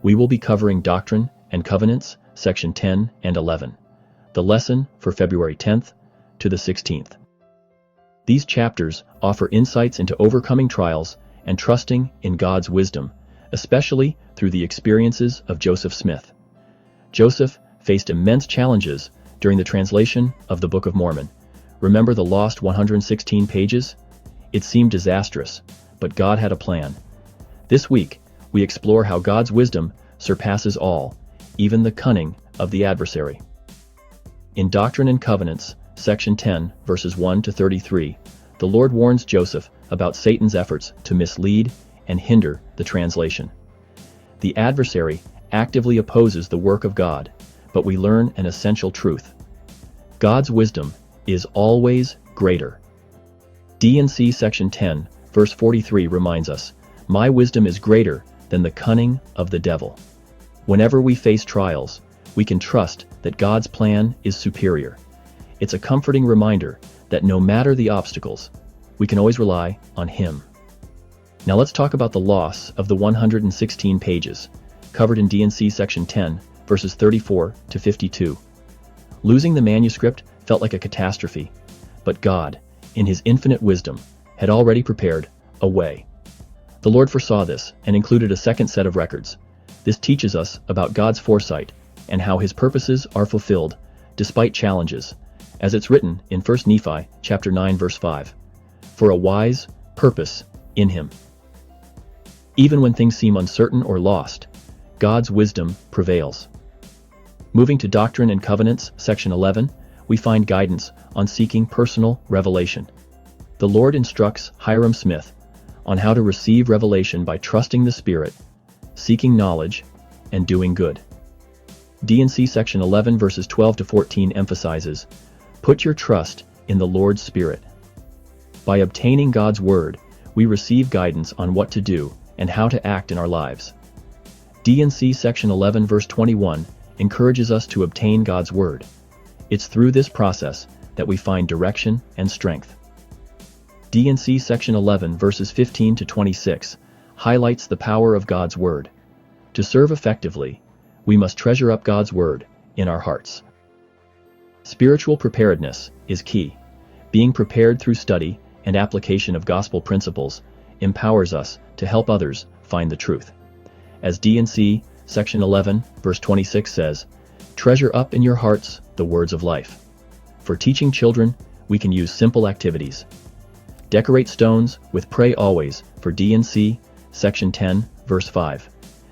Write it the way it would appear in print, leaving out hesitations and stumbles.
We will be covering Doctrine and Covenants, Section 10 and 11. The lesson for February 10th to the 16th. These chapters offer insights into overcoming trials and trusting in God's wisdom, especially through the experiences of Joseph Smith. Joseph faced immense challenges during the translation of the Book of Mormon. Remember the lost 116 pages? It seemed disastrous, but God had a plan. This week, we explore how God's wisdom surpasses all, even the cunning of the adversary. In Doctrine and Covenants, Section 10, verses 1 to 33, the Lord warns Joseph about Satan's efforts to mislead and hinder the translation. The adversary actively opposes the work of God, but we learn an essential truth. God's wisdom is always greater. D&C Section 10, verse 43 reminds us, "My wisdom is greater than the cunning of the devil." Whenever we face trials, we can trust that God's plan is superior. It's a comforting reminder that no matter the obstacles, we can always rely on Him. Now let's talk about the loss of the 116 pages, covered in D&C Section 10, verses 34 to 52. Losing the manuscript felt like a catastrophe, but God, in His infinite wisdom, had already prepared a way. The Lord foresaw this and included a second set of records. This teaches us about God's foresight and how His purposes are fulfilled despite challenges, as it's written in 1 Nephi chapter 9 verse 5, "For a wise purpose in Him." Even when things seem uncertain or lost, God's wisdom prevails. Moving to Doctrine and Covenants, Section 11, we find guidance on seeking personal revelation. The Lord instructs Hyrum Smith on how to receive revelation by trusting the Spirit, seeking knowledge, and doing good. D&C Section 11 verses 12 to 14 emphasizes, "Put your trust in the Lord's Spirit." By obtaining God's Word, we receive guidance on what to do and how to act in our lives. D&C Section 11 verse 21 encourages us to obtain God's Word. It's through this process that we find direction and strength. D&C Section 11 verses 15 to 26 highlights the power of God's Word. To serve effectively, we must treasure up God's Word in our hearts. Spiritual preparedness is key. Being prepared through study and application of gospel principles empowers us to help others find the truth. As D&C Section 11 verse 26 says, "Treasure up in your hearts the words of life." For teaching children, we can use simple activities. Decorate stones with "Pray Always" for D&C Section 10 verse 5.